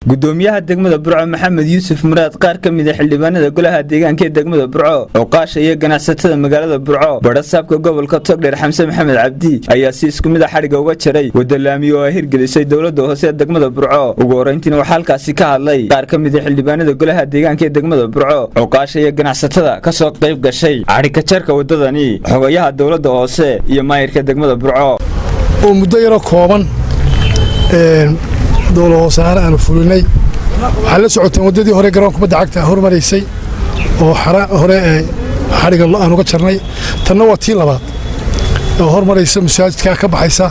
gudoomiyaha degmada Burco Maxamed Yuusuf Muraad qaar ka mid ah xildhibaanada golaha deegaanka ee degmada Burco oo qaashaya ganacsatada magaalada Burco barasaabka gobolka Togdheer Xamse Maxamed Cabdi ayaa si isku mid ah xariga uga jaray wada laamiyo oo hirgelisay dawladda hoose ee degmada Burco ugu horeyntiina waxa halkaasi ka hadlay qaar ka mid ah xildhibaanada golaha deegaanka ee degmada Burco oo qaashaya ganacsatada ka soo qayb gashay xariga jarka wadadani xogayaha dawladda hoose iyo maayirka degmada Burco oo muddo yar kooban dawladda hoose aan fulinay waxa la socoteen wadadii hore garoonka kubadda cagta hormarisay oo hore xariga aan uga jarnay tanna waa tii labaad oo hormaraysa masaajidka ka baxaysa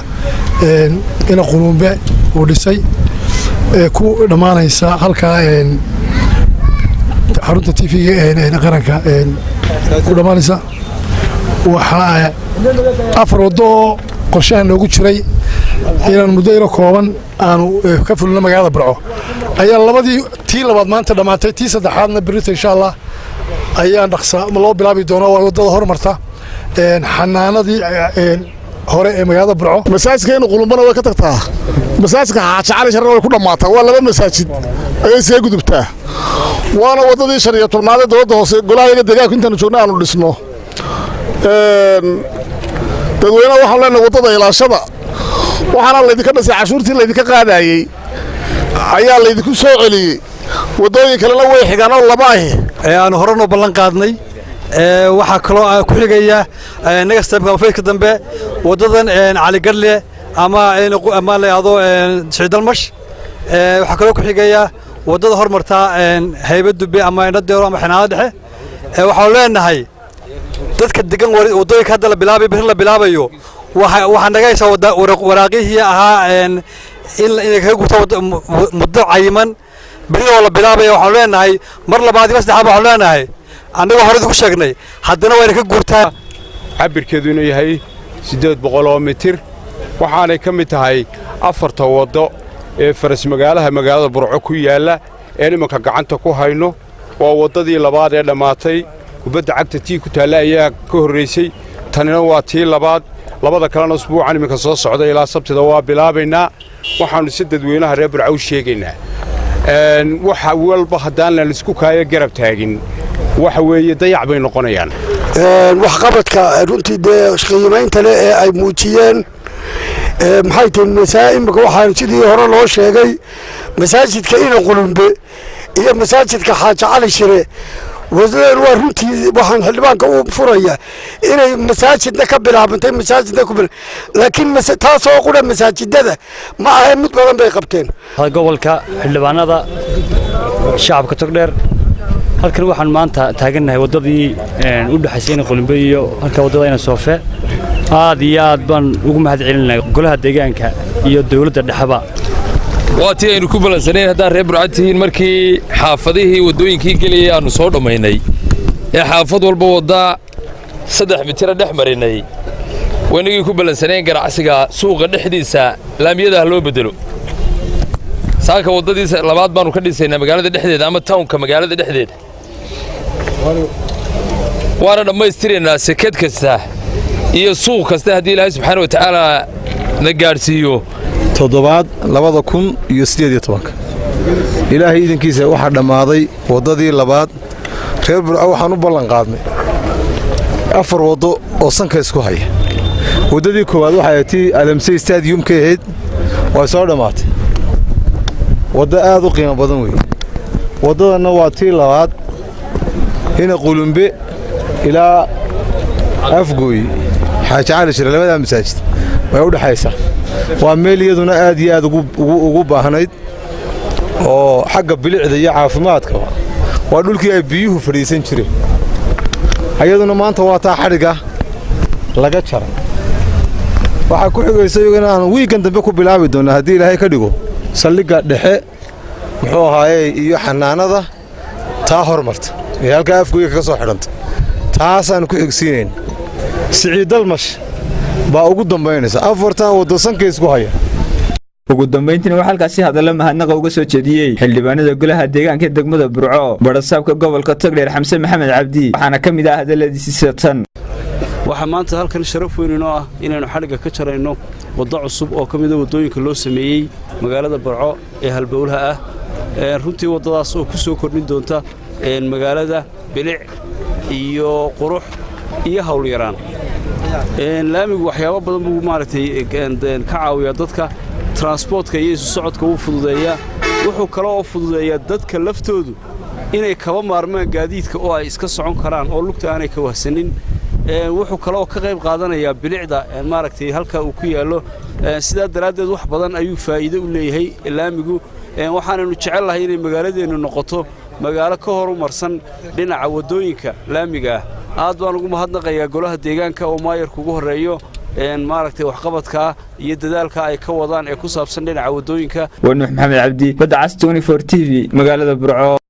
ina qulumbe oo dhisay ku dhamaanaysa halka xarunta TV-ga ee qaranka ku dhamaanaysa waxa afar wado qorshaha noogu jiray inaan muddo yar kooban aan ka fulno magaalada Burco ayaa labadii tii labaad maanta dhamaatay tii saddexaadna berrito insha Allah ayaan dhaqsa loo bilaabi doonaa wadada hormarta xanaanadii hore ee magaalada Burco masaajidka qulumbana way ka tagtaa masaajidka Xaaji Cali Sharaf way ku dhamaataa waa laba masaajid ayay soo gudubtaa waana wadadii 15aad dawladda hoose golaha deegaanka intaan joognaa aanu dhisno dadweynaha waxaan leenahay wadada ilaashada waxaana la idinka dhisay cashuurtii la idinka qaadayay ayaa la idinku soo celiyay wadooyin kale la way xigaan oo laba ah aan horano ballan qaadnay waxa kale oo ku xigaya naga steebka feedka dambe wadadan Cali Garle ama la yado Shiidalmash waxa kale oo ku xigaya wadada hormarta Haybad Dube ama Indhadeero ama Xanaanada Dhexe waxa leenahay dadka degan wadooyinka hadda la bilaabay bir la bilaabayo waxa naga haysa waraaqihii ahaa in ka gurto muddo cayiman bir oo la bilaabay waxa leenahay mar labaad iyo saddexaad waxa leenahay anaga hore ku sheegnay haddana way ka gurtaa cabirkeedu inuu yahay 800 mitir waxaanay ka mid tahay afarta wado ee faras magaalada Burco ku yaala ee nimanka gacanta ku hayno waa wadadii labaad ee dhamaatay kubadda cagta tii ku taala ayaa ka horeysay tanina waa tii labaad labada kalena usbuucan iminka soo socda ilaa sabtida waa bilaabaynaa waxaanu si dadweynaha reer Burco sheegaynaa waxa walba hadaan la isku kaayo garab taagin waxa weeye dayac bay noqonayaan wax qabadka runtii qiimaynta leh ee ay muujiyeen maxay tahay masaa'imka waxaan sidii hore loo sheegay masaajidka ina qulumbe iyo masaajidka Xaaji Cali Shire wadadan waa runtii waxaan xildhibaanka u furaya inay masaajidda ka bilaabantay masaajidda ku laakiin taas oo qura masaajidada ma aha mid badan bay qabteen gobolka xildhibaanada shacabka Togdheer halkan waxaan maanta taaganahay wadadii u dhaxaysay in qulumbe iyo halka wadada ina Soofe aad iyo aad baan ugu mahadcelinahay golaha deegaanka iyo dawladda dhexaba waati aynu ku balansaneen haddaan reer Burco tihiin markii xaafadihii wadooyinkii galiyay aanu soo dhamaynay ee xaafad walba wada 3 mitir dhex marinay wanigii ku balansaneen ganacsiga suuqa dhexdiisa laamiyada loo bedelo saaka wadadiisa labaad baanu ka dhisaynaa magaalada dhexdeeda ama townka magaalada dhexdeeda waana dhamaystireynaa sekad kasta iyo suuq kasta haddii Ilaahay subxaanahu wa ta'aala na gaarsiiyo toddobaad 2018 ilaahay idinkiisa waxa dhamaaday wadadii labaad reer Burco waxaan u ballan qaadnay afar wado oo sanka isku haya wadadii koowaad waxa ay tii Alamsey Stadium ka ahayd way soo dhamaatay wada aad u qiimo badan weey wadadana waa tii labaad ina qulumbe ilaa afgooy Xaaji Cali Shire labada masaajid way u dhaxaysaa waa meel iyaduna aad iyo aad ugu baahnayd oo xagga bilicda iyo caafimaadka waa dhulkii ay biyuhu fariisan jireen ayaduna maanta waa taa xariga laga jaray waxa ku xigaysa inaan weekend dambe ku bilaabi doonaa haddii Ilaahay ka dhigo saldhigga dhexe muxuu ahaayay iyo xanaanada taa hormarta ee halka afgooyga ka soo xidhanta taasaan ku xigsiineen Shiidalmash baa ugu dambeynaysa afarta wado sanka isku haya ugu dambeyntiina waxa halkaasi hadallo mahadnaqa uga soo jeediyay xildhibaanada golaha deegaanka degmada Burco barasaabka gobolka Togdheer Xamse Maxamed Cabdi waxaana kamid ah hadaladiisa sidatan waxa maanta halkan sharaf weyn inoo ah inaynu xariga ka jarayno wado cusub oo kamid ah wadooyinka loo sameeyay magaalada Burco ee halbowlaha ah runtii waddadaas oo ku soo kordhin doonta magaalada bilic iyo qurux iyo hawl yaraan laamigu waxyaabo badan buu maaragtay ka caawiyaa dadka transportka iyo isu socodka uu fududeeyaa wuxuu kale oo fududeeyaa dadka laftoodu inay kaba maarmaan gaadiidka oo ay iska socon karaan oo lugta aanay ka wahsanin wuxuu kale oo ka qayb qaadanayaa bilicda maaragtay halka uu ku yaallo sidaa daraaddeed wax badan ayuu faa'iido u leeyahay laamigu waxaanaynu jecellahay inay magaaladeennu noqoto magaalo ka horumarsan dhinaca waddooyinka laamiga ah aad baan ugu mahadnaqayaa golaha deegaanka oo maayarku ugu horreeyo maaragtay waxqabadka iyo dadaalka ay ka wadaan ee ku saabsan dhinaca waddooyinka wanuux maxamed cabdi badda cas 24 TV magaalada Burco.